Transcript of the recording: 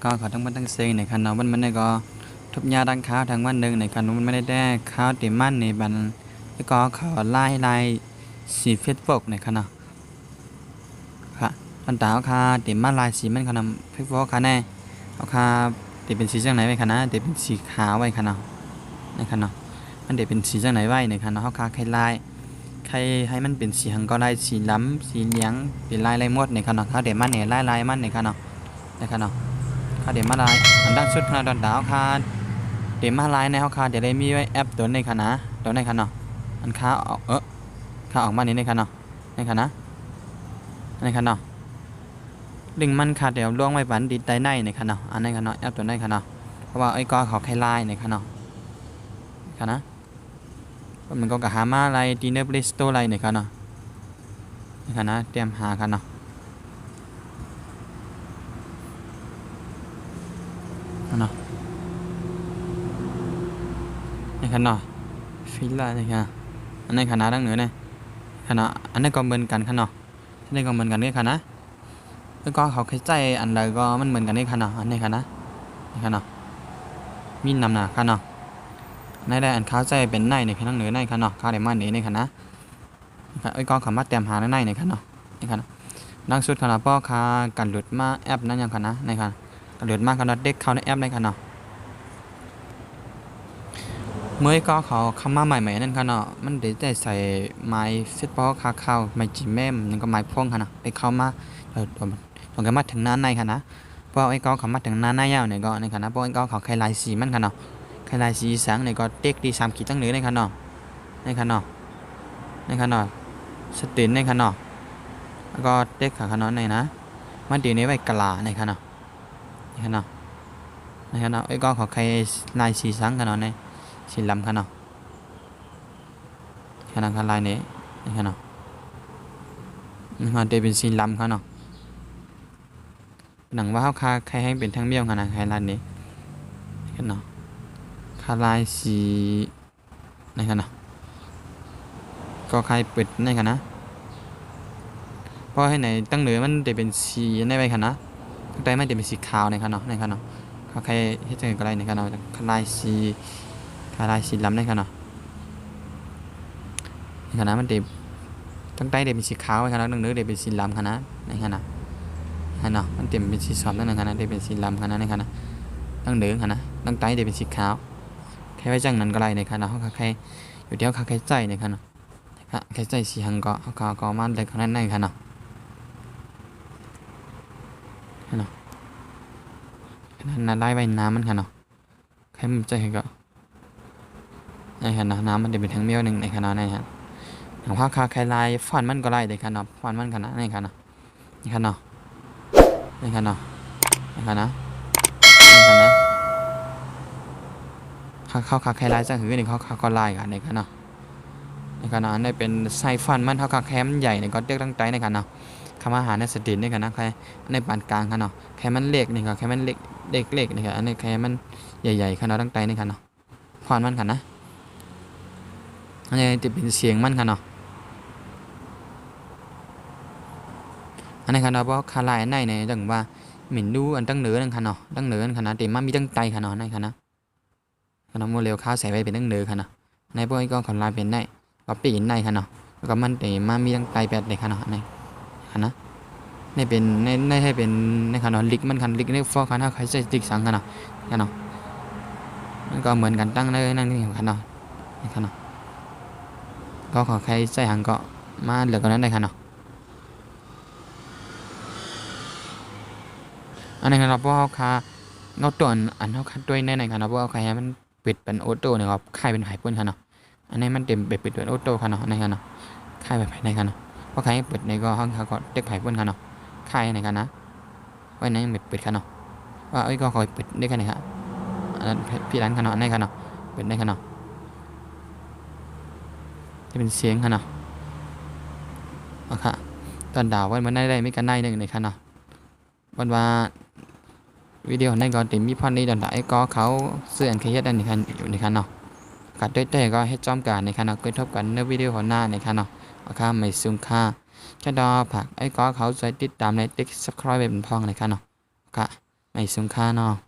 ก็ขอทั้งวันทั้งเซ็งในคันเนาะมันได้ก็ทุบยาดังข้าวทั้งวันหนึ่งในคันมันไม่ได้ข้าวเต็มมันในบันแล้วก็ขอไล่สีเฟซบุ๊กในคันเนาะค่ะตอนตาเอาคาเต็มมันลายสีมันคันเนาะเฟซบุ๊กค่ะแน่เอาคาเต็มเป็นสีจังไหนไว้คันนะเต็มเป็นสีขาวไว้คันเนาะในคันเนาะมันเต็มเป็นสีจังไหนไว้ในคันเนาะเอาคาใครลายใครให้มันเป็นสีหังก็ได้สีล้ำสีเหลืองเป็นลายมดในคันเนาะข้าวเต็มมันเนี่ยลายมันในคันเนาะในคันเนาะข้าวเต็มมันลายอันดังสุดขนาดตอนตาเอาคาเต็มมาลายในเขาคาเดี๋ยวได้มีไว้แอปตัวในคันนะตัวในคันเนาะอันค้าออกค้าออกมาในคันเนาะในคันนะในคันเนาะดึงมันขาดเดี๋ยวล่วงไว้บันดีใจในคันเนาะอันในคันเนาะแอปตัวในคันเนาะเพราะว่าไอ้ก็เขาแค่ลายในคันเนาะคันนะมันก็กะหามาลายดีเนอร์บลิสโตลายในคันเนาะในคันนะเตรียมหาคันเนาะคันเนาะในคันเนาะฟิลล่าในคันอันในคันนะดังเหนือเนี่ยคันเนาะอันนี้ก็เหมือนกันคันเนาะอันนี้ก็เหมือนกันนี่คันนะแล้วก็เขาแค่ใจอันใดก็มันเหมือนกันนี่คันเนาะอันนี้คันนะนี่คันเนาะมีนำหนาคันเนาะในได้อันข้าวใจเป็นในคันดังเหนือในคันเนาะข้าวเดมันนี่ในคันนะไอ้ก็เขามาเตรียมหาในคันเนาะนี่คันดังสุดคันนะป้อคากันหลุดมาแอปนั่นยังคันนะในคันกันหลุดมาคันเด็กเข้าในแอปในคันเนาะเมื่อก็เขาคำมาใหม่ๆนั่นค่ะเนาะมันได้ใส่ไม้เฟซบุ๊กค่าเข้าไม้จีแม่มยังก็ไม้พ่วงค่ะนะได้เข้ามาตรงกันมาถึงนั้นในค่ะนะเพราะไอ้ก็เขามาถึงนั้นในยาวเนี่ยก็ในค่ะนะเพราะไอ้ก็เขาใครลายสีมันค่ะเนาะใครลายสีสังเนี่ยก็เด็กดี3 ขีดตั้งเหนือในค่ะเนาะในค่ะเนาะในค่ะเนาะสตินในค่ะเนาะแล้วก็เด็กค่ะเนาะในนะมันดีในไว้กลาในค่ะเนาะในค่ะเนาะในค่ะเนาะไอ้ก็เขาใครลายสีสังค่ะเนาะในสีลำค่ะเนาะขนาดลายนี้นี่ค่ะเนาะนี่ค่ะเป็นสีลำค่ะเนาะหนังว่าเขาคาใครให้เป็นทั้งเบี้ยวขนาดใครลายนี้ค่ะเนาะคาลายสีนี่ค่ะเนาะก็ใครเปิดนี่ค่ะนะเพราะให้ไหนตั้งเหนือมันจะเป็นสีในใบค่ะนะตั้งแต่ไม่จะเป็นสีขาวในค่ะเนาะในค่ะเนาะเขาใครให้เจออะไรในค่ะเนาะคาลายสีลำในค่ะเนาะในขณะมันเด็บตั้งใต้เด็บเป็นสีขาวในขณะตั้งเนื้อเด็บเป็นสีลำขณะในขณะเนาะมันเต็มเป็นสีส้มในขณะเด็บเป็นสีลำขณะในขณะตั้งเนื้อขณะตั้งใต้เด็บเป็นสีขาวแค่ไว้จังนั้นก็ไรในขณะเขาใครอยู่เดียวเขาใครใจในขณะใครใจสีหังก็เขาก็มันเลยขณะในขณะเนาะขณะนั้นได้ใบน้ำมันขณะใครมันใจก็ในขณะน้ำมันจะเป็นทั้งเมี่ยวหนึ่งในขณะในฮะของภาคคาใครลายฟันมันก็ไล่ในขณะฟันมันขณะในขณะในขณะในขณะในขณะในขณะเขาคาใครลายจะหือในเขาก็ไล่กันในขณะในขณะในเป็นไซฟันมันเขาคาแคมใหญ่ในก็เรียกตั้งใจในขณะคำอาหารในสติในขณะใครในปานกลางขณะแค่มันเล็กนี่ค่ะแค่มันเล็กนี่ค่ะอันนี้แค่มันใหญ่ๆขณะตั้งใจในขณะฟันมันขณะอันนี้จะเป็นเสียงมันค่ะเนาะอันนี้ค่ะเนาะเพราะคาลายอันไหนเนี่ยจังว่าหมิ่นดูอันตั้งเหนือนั่นค่ะเนาะตั้งเหนือนั่นค่ะนะแต่มามีตั้งใจค่ะเนาะนั่นค่ะนะค่ะเนาะโมเลลข้าวใส่ไว้เป็นตั้งเหนือค่ะเนาะในพวกนี้ก็คาลายเป็นได้ก็ปีนในค่ะเนาะแล้วก็มันแต่มามีตั้งใจแบบเลยค่ะเนาะในค่ะนะในเป็นในให้เป็นในค่ะเนาะลิกมันค่ะลิกในฟอกค่ะนะใครใช้ลิกสังค่ะเนาะค่ะเนาะมันก็เหมือนกันตั้งเลยนั่นนี่ค่ะเนาะนี่ค่ะเนาะก็ขอใครใส่หังก็มาเหลือกันนั้นได้ค่ะเนาะอันนี้ครับเพราะเขาคาเงาตัวอันเขาคัดด้วยในครับเพราะเขาใครให้มันปิดเป็นออโต้เนี่ยครับค่ายเป็นหายปุ่นค่ะเนาะอันนี้มันเต็มปิดเป็นออโต้ค่ะเนาะในค่ะเนาะค่ายแบบไหนค่ะเนาะเพราะใครเปิดในก็เขาก็เด็กหายปุ่นค่ะเนาะค่ายในค่ะนะไว้ในปิดค่ะเนาะว่าไอ้ก็คอยปิดได้แค่ไหนครับอันนั้นพี่ร้านค่ะเนาะในค่ะเนาะปิดได้ค่ะเนาะจะเป็นเสียงค่ะเนาะโอเคตอนดาววันได้ไม่กันได้หนึ่งในค่ะเนาะวันว่าวิดีโอในก็ติมีพอนี้ตอนได้ก็เขาเสื่อมขยันในคันอยู่ในคันเนาะกัดด้วยแต่ก็ให้จอมการในคันเนาะเกิดทบกันในวิดีโอหน้าในคันเนาะโอเคไม่ซุ่มค่าจะดอผักไอ้ก็เขาใช้ติดตามในติ๊กสครอยเป็นพองในคันเนาะค่ะ ไอ้สงขลาเนาะ